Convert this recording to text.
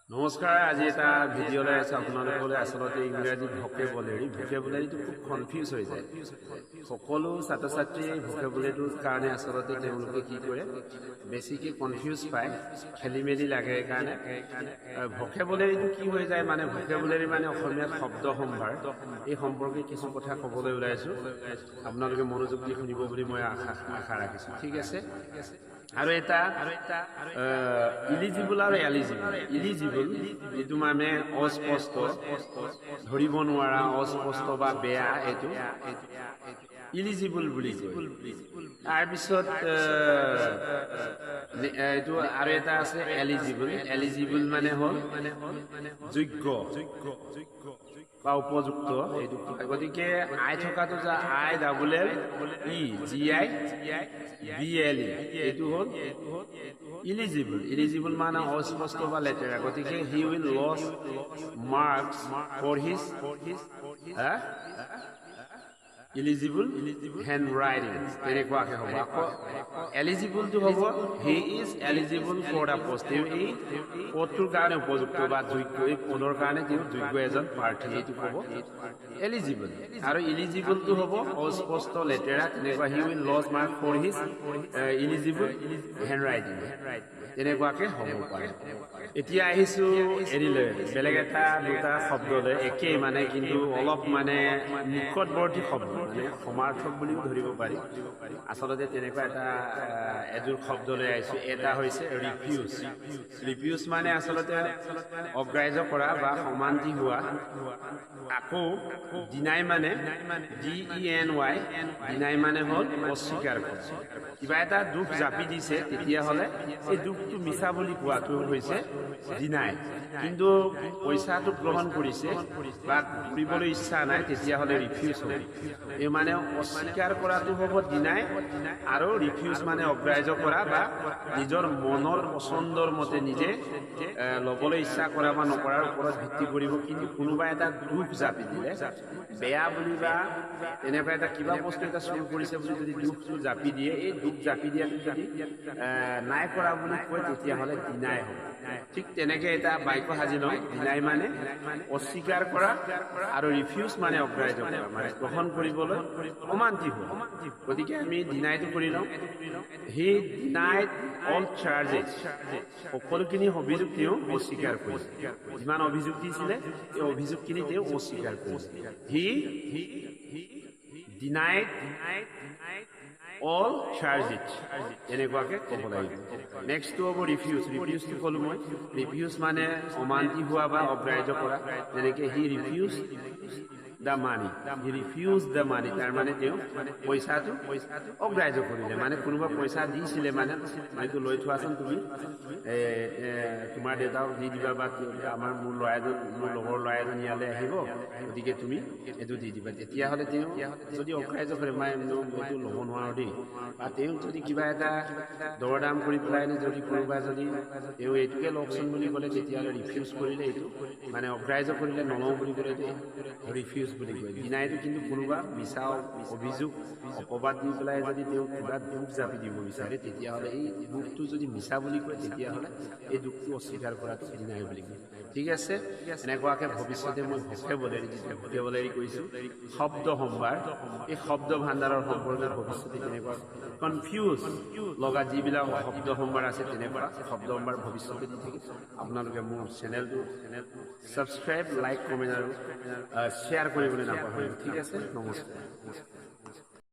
নমস্কাৰ। আজি এটা ভিডিঅ' লৈ আছে আপোনালোকলৈ। আচলতে ইংৰাজী ভকেবুলাৰীটো খুব কনফিউজ হৈ যায়। সকলো ছাত্ৰ ছাত্ৰীয়ে ভকেবুলাৰীটোৰ কাৰণে আচলতে তেওঁলোকে কি কৰে, বেছিকৈ কনফিউজ পায়, খেলি মেলি লাগে। সেইকাৰণে ভকেবুলাৰীটো কি হৈ যায়, মানে ভকেবুলাৰী মানে অসমীয়াত শব্দ সম্ভাৰ, এই সম্পৰ্কে কিছু কথা ক'বলৈ ওলাইছোঁ। আপোনালোকে মনোযোগ দি শুনিব বুলি মই আশা ৰাখিছোঁ। ঠিক আছে। আৰু এটা ইলিজিবল আৰু ইলিজিবল এইটো মানে অস্পষ্ট, ধৰিব নোৱাৰা, অস্পষ্ট বা বেয়া, এইটো ইলিজিবল বুলি কয়। তাৰপিছত এইটো আৰু এটা আছে এলিজিবল মানে হ'ল যোগ্য বা উপযুক্ত। এইটো গতিকে আই থকাটো যে I double L E G I B L E, এইটো হ'ল ইলিজিবল মানে অস্পষ্ট বা লেতেৰা। গতিকে he will lose marks for his illegible handwriting, তেনেকুৱাকে হ'ব। আকৌ এলিজিবলটো হ'ব he is eligible for the post, এই পদটোৰ কাৰণে উপযুক্ত বা যোগ্য, এই পদৰ কাৰণে তেওঁ যোগ্য এজন প্ৰাৰ্থী, এইটো ক'ব এলিজিবল। আৰু ইলিজিবলটো হ'ব অস্পষ্ট, লেতেৰা, তেনেকুৱা he will lose mark for his illegible handwriting, তেনেকুৱাকে হ'ব পাৰে। এতিয়া আহিছোঁ এৰিলৈ, বেলেগ এটা দুটা শব্দলৈ, একেই মানে, কিন্তু অলপ মানে নিকটৱৰ্তী শব্দ, মানে সমাৰ্থক বুলিও ধৰিব পাৰি। আচলতে তেনেকুৱা এযোৰ শব্দ লৈ আহিছোঁ। এটা হৈছে ৰিফিউজ মানে আচলতে অগ্ৰাহ্য কৰা বা সমান্তি হোৱা। আকৌ ডিনাই মানে DENY, ডিনাই মানে হ'ল অস্বীকাৰ কৰা। কিবা এটা দুখ জাপি দিছে, তেতিয়াহ'লে এই দুখটো মিছা বুলি কোৱাটো হৈছে ডিনাই। কিন্তু পইচাটো গ্ৰহণ কৰিছে বা কৰিবলৈ ইচ্ছা নাই, তেতিয়াহ'লে ৰিফিউজ হ'ব। এই মানে অস্বীকাৰ কৰাটো হ'ব ডিনাই, আৰু ৰিফিউজ মানে অগ্ৰাহ্য কৰা বা নিজৰ মনৰ পচন্দৰ মতে নিজে ল'বলৈ ইচ্ছা কৰা বা নকৰাৰ ওপৰত ভিত্তি কৰিব। কিন্তু কোনোবা এটা দুখ জাপি দিলে, বেয়া বুলি বা তেনেকুৱা এটা কিবা বস্তু এটা চুৰ কৰিছে বুলি যদি দুখটো জাপি দিয়ে, এই দুখ জাপি দিয়াটো যদি নাই কৰা বুলি কয়, তেতিয়াহ'লে ডিনাই হ'ব। ঠিক তেনেকে এটা বাক্য সাজি লওঁ। ডিনাই মানে অস্বীকাৰ কৰা, আৰু ৰিফিউজ মানে অগ্ৰাহ্য কৰা, মানে গ্ৰহণ কৰিবলৈ অমান্তি হোৱা। গতিকে আমি ডিনাইটো কৰি লওঁ। হি ডিনাইড অল চাৰ্জেছ, সকলোখিনি অভিযোগ তেওঁ অস্বীকাৰ কৰিছে। যিমান অভিযোগ দিছিলে, এই অভিযোগখিনি তেওঁ অস্বীকাৰ কৰিছে। হি ডিনাইড অল চাৰ্জেছ, এনেকুৱাকে ক'ব লাগিব। নেক্সটটো হ'ব ৰিফিউজটো ক'লো মই। ৰিফিউজ মানে অমান্তি হোৱা বা অগ্ৰাহ্য কৰা। যেনেকে হি ৰিফিউজ দ্য মানি, তাৰ মানে তেওঁ পইচাটো অগ্ৰাহ্য কৰিলে। মানে কোনোবা পইচা দিছিলে, মানে এইটো লৈ থোৱাচোন, তুমি তোমাৰ দেউতাক দি দিবা, বা মোৰ লগৰ ল'ৰা এজন ইয়ালৈ আহিব, গতিকে তুমি এইটো দি দিবা। তেতিয়াহ'লে তেওঁ যদি অগ্ৰাহ্য কৰে, এইটো ল'ব নোৱাৰো দেই, বা তেওঁ যদি কিবা এটা দৰ দাম কৰি পেলাই যদি কোনোবা যদি তেওঁ এইটোকে লওকচোন বুলি ক'লে, তেতিয়াহ'লে ৰিফিউজ কৰিলে, এইটো মানে অগ্ৰাহ্য কৰিলে, নলওঁ বুলি ক'লে ৰিফিউজ বুলি কয়। ডিনাইটো কিন্তু কোনোবা মিছা অভিযোগ অপবাদ দি পেলাই যদি তেওঁ কিবা দুখ জাপি দিব বিচাৰে, তেতিয়াহ'লে এই দুখটো যদি মিছা বুলি কয়, তেতিয়াহ'লে এই দুখটো অস্বীকাৰ কৰাটো ডিনাই বুলি কয়। ঠিক আছে। এনেকুৱাকে ভৱিষ্যতে মই ভকেবুলাৰী কৈছোঁ, শব্দ সম্ভাৰ, এই শব্দ ভাণ্ডাৰৰ সম্পৰ্কে ভৱিষ্যতে তেনেকুৱা কনফিউজ লগা যিবিলাক শব্দ সম্ভাৰ আছে, তেনেকুৱা শব্দ সম্ভাৰ ভৱিষ্যতে দি থাকিম। আপোনালোকে মোৰ চেনেলটো ছাবস্ক্ৰাইব, লাইক, কমেণ্ট আৰু শ্বেয়াৰ কৰিবলৈ নাপাহৰিব। ঠিক আছে। নমস্কাৰ।